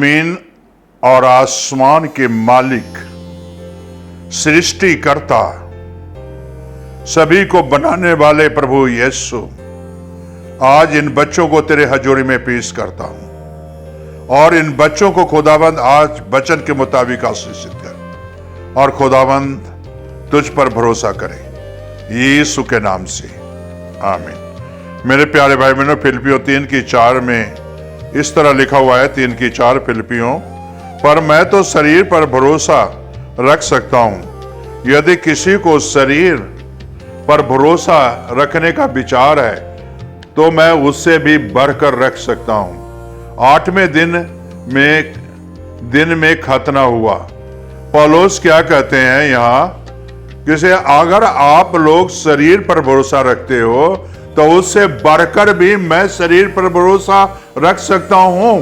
जमीन और आसमान के मालिक, सृष्टिकर्ता, सभी को बनाने वाले प्रभु यीशु, आज इन बच्चों को तेरे हजूरी में पेश करता हूं और इन बच्चों को खुदाबंद आज वचन के मुताबिक आशीषित कर और खुदाबंद तुझ पर भरोसा करें यीशु के नाम से, आमीन। मेरे प्यारे भाई बहनों, फिलिपियों 3:4 में इस तरह लिखा हुआ है, 3:4 फिलिपियों, पर मैं तो शरीर पर भरोसा रख सकता हूं। यदि किसी को शरीर पर भरोसा रखने का विचार है तो मैं उससे भी बढ़कर रख सकता हूं। 8वें दिन में खतना हुआ। पौलुस क्या कहते हैं यहां, कि अगर आप लोग शरीर पर भरोसा रखते हो तो उससे बढ़कर भी मैं शरीर पर भरोसा रख सकता हूं,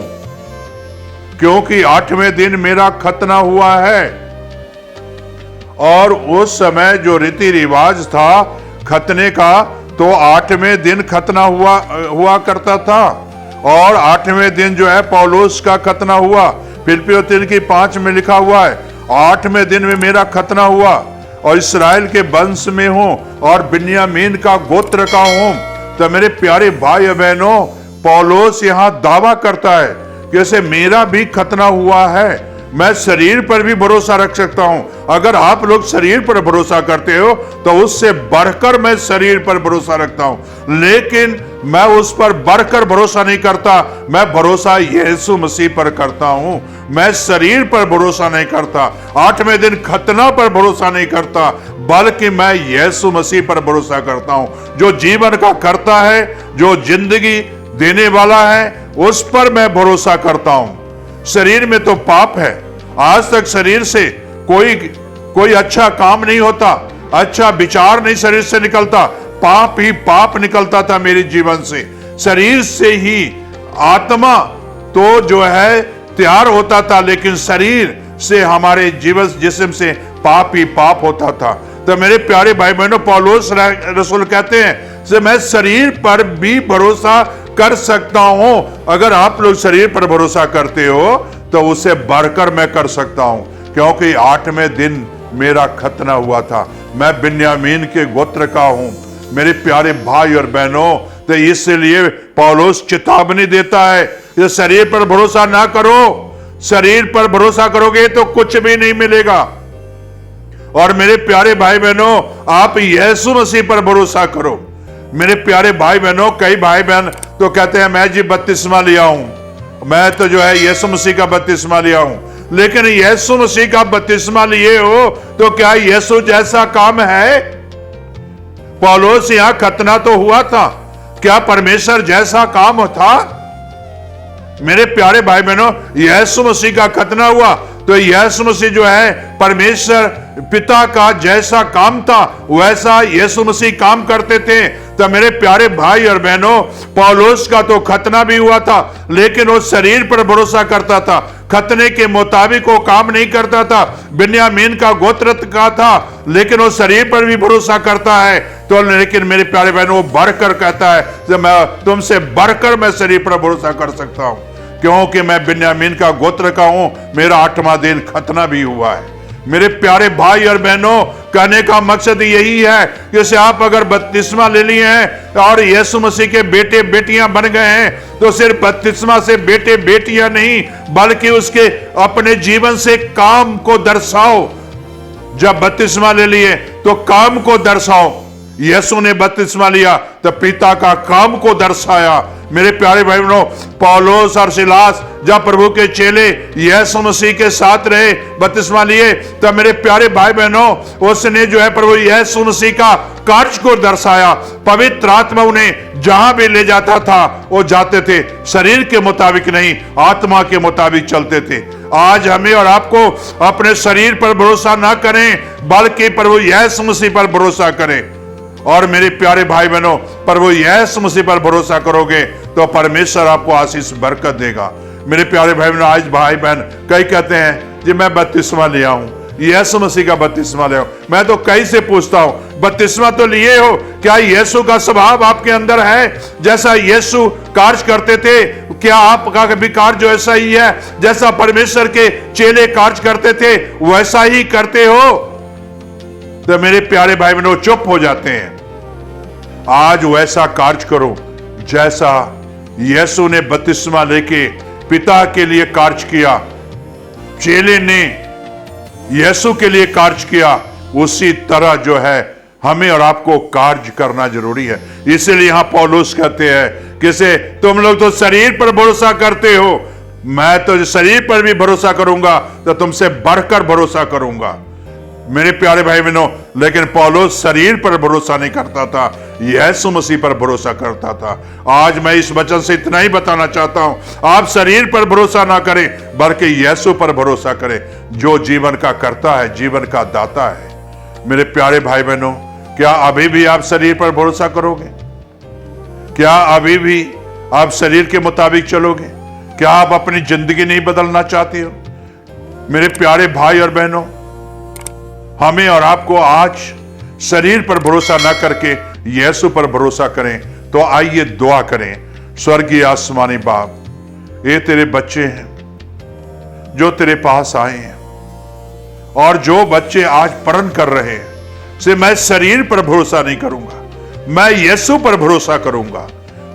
क्योंकि 8वें दिन मेरा खतना हुआ है। और उस समय जो रीति रिवाज था खतने का, तो 8वें दिन खतना हुआ करता था और 8वें दिन जो है पौलुस का खतना हुआ। फिलिपियों 3:5 में लिखा हुआ है, 8वें दिन में मेरा खतना हुआ और इस्राएल के वंश में हूं और बिन्यामीन का गोत्र का हूं। तो मेरे प्यारे भाई बहनों, पौलुस यहां दावा करता है कि जैसे मेरा भी खतना हुआ है, मैं शरीर पर भी भरोसा रख सकता हूं। अगर आप लोग शरीर पर भरोसा करते हो तो उससे बढ़कर मैं शरीर पर भरोसा रखता हूं, लेकिन मैं उस पर बढ़कर भरोसा नहीं करता, मैं भरोसा यीशु मसीह पर करता हूं। मैं शरीर पर भरोसा नहीं करता, 8वें दिन खतना पर भरोसा नहीं करता, बल्कि मैं यीशु मसीह पर भरोसा करता हूं, जो जीवन का करता है, जो जिंदगी देने वाला है, उस पर मैं भरोसा करता हूं। शरीर में तो पाप है, आज तक शरीर से कोई अच्छा काम नहीं होता, अच्छा विचार नहीं शरीर से निकलता, पाप ही पाप निकलता था मेरे जीवन से। शरीर से ही आत्मा तो जो है तैयार होता था, लेकिन शरीर से हमारे जीवन जिस्म से पाप ही पाप होता था। तो मेरे प्यारे भाई बहनों, पौलुस रसूल कहते हैं कि मैं शरीर पर भी भरोसा कर सकता हूं। अगर आप लोग शरीर पर भरोसा करते हो तो उससे बढ़कर मैं कर सकता हूं, क्योंकि 8वें दिन मेरा खतना हुआ था। मैं बिन्यामीन के गोत्र का हूं। मेरे प्यारे भाई और बहनों, तो इसलिए पौलुस चेतावनी देता है कि शरीर पर भरोसा ना करो। शरीर पर भरोसा करोगे तो कुछ भी नहीं मिलेगा। और मेरे प्यारे भाई बहनों, आप यीशु मसीह पर भरोसा करो। मेरे प्यारे भाई बहनों, कई भाई बहन तो कहते हैं मैं जी बपतिस्मा लिया हूं, मैं तो जो है यीशु मसीह का बपतिस्मा लिया हूं। लेकिन यीशु मसीह का बपतिस्मा लिए हो तो क्या यीशु जैसा काम है? पौलुस यहां खतना तो हुआ था, क्या परमेश्वर जैसा काम था? मेरे प्यारे भाई बहनों, यीशु मसीह का खतना हुआ तो यीशु मसीह जो है परमेश्वर पिता का जैसा काम था वैसा यीशु मसीह काम करते थे। तो मेरे प्यारे भाई और बहनों, पौलुस का तो खतना भी हुआ था, लेकिन वो शरीर पर भरोसा करता था, खतने के मुताबिक वो काम नहीं करता था। बिन्यामीन का गोत्र का था, लेकिन वो शरीर पर भी भरोसा करता है। तो लेकिन मेरे प्यारे बहनों, वो बढ़कर कहता है कि मैं तुमसे बढ़कर मैं शरीर पर भरोसा कर सकता हूं, क्योंकि मैं बिन्यामीन का गोत्र का हूं, मेरा 8वां दिन खतना भी हुआ है। मेरे प्यारे भाई और बहनों, कहने का मकसद यही है कि जैसे आप अगर बपतिस्मा ले लिए हैं और यीशु मसीह के बेटे बेटियां बन गए हैं, तो सिर्फ बपतिस्मा से बेटे बेटियां नहीं, बल्कि उसके अपने जीवन से काम को दर्शाओ। जब बपतिस्मा ले लिए तो काम को दर्शाओ। यीशु ने बपतिस्मा लिया तो पिता का काम को दर्शाया। मेरे प्यारे भाई बहनों, पौलुस और सिलास जब प्रभु के चेले यीशु मसीह के साथ रहे, बपतिस्मा लिए, तो मेरे प्यारे भाई बहनों, उसने जो है प्रभु यीशु मसीह का कार्य को दर्शाया। पवित्र आत्मा उन्हें जहां भी ले जाता था वो जाते थे, शरीर के मुताबिक नहीं, आत्मा के मुताबिक चलते थे। आज हमें और आपको अपने शरीर पर भरोसा ना करें, बल्कि प्रभु यीशु मसीह पर भरोसा करें। और मेरे प्यारे भाई बहनों, प्रभु यीशु मसीह पर भरोसा करोगे तो परमेश्वर आपको आशीष बरकत देगा। मेरे प्यारे भाई बहनों, आज भाई बहन कई कहते हैं जी मैं बपतिस्मा लिया हूं, यीशु मसीह का बपतिस्मा लिया हूं। मैं तो कई से पूछता हूं, बपतिस्मा तो लिए हो, क्या यीशु का स्वभाव आपके अंदर है? जैसा यीशु कार्य करते थे, क्या आपका भी कार्य जो ऐसा ही है? जैसा परमेश्वर के चेले कार्य करते थे वैसा ही करते हो? तो मेरे प्यारे भाई बहनों, चुप हो जाते हैं। आज वैसा कार्य करो जैसा यीशु ने बपतिस्मा लेके पिता के लिए कार्य किया, चेले ने यीशु के लिए कार्य किया, उसी तरह जो है हमें और आपको कार्य करना जरूरी है। इसीलिए यहां पौलुस कहते हैं किसे, तुम लोग तो शरीर पर भरोसा करते हो, मैं तो शरीर पर भी भरोसा करूंगा तो तुमसे बढ़कर भरोसा करूंगा। मेरे प्यारे भाई बहनों, लेकिन पौलुस शरीर पर भरोसा नहीं करता था, यीशु मसीह पर भरोसा करता था। आज मैं इस वचन से इतना ही बताना चाहता हूं, आप शरीर पर भरोसा ना करें बल्कि यीशु पर भरोसा करें, जो जीवन का कर्ता है, जीवन का दाता है। मेरे प्यारे भाई बहनों, क्या अभी भी आप शरीर पर भरोसा करोगे? क्या अभी भी आप शरीर के मुताबिक चलोगे? क्या आप अपनी जिंदगी नहीं बदलना चाहते हो? मेरे प्यारे भाई और बहनों, हमें और आपको आज शरीर पर भरोसा न करके यीशु पर भरोसा करें। तो आइए दुआ करें। स्वर्गीय आसमानी बाप, ये तेरे बच्चे हैं जो तेरे पास आए हैं, और जो बच्चे आज प्रण कर रहे हैं से मैं शरीर पर भरोसा नहीं करूंगा, मैं यीशु पर भरोसा करूंगा,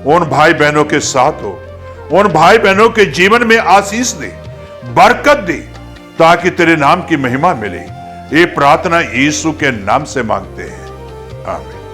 उन भाई बहनों के साथ हो, उन भाई बहनों के जीवन में आशीष दे, बरकत दे, ताकि तेरे नाम की महिमा मिले। ये प्रार्थना यीशु के नाम से मांगते हैं, आमीन।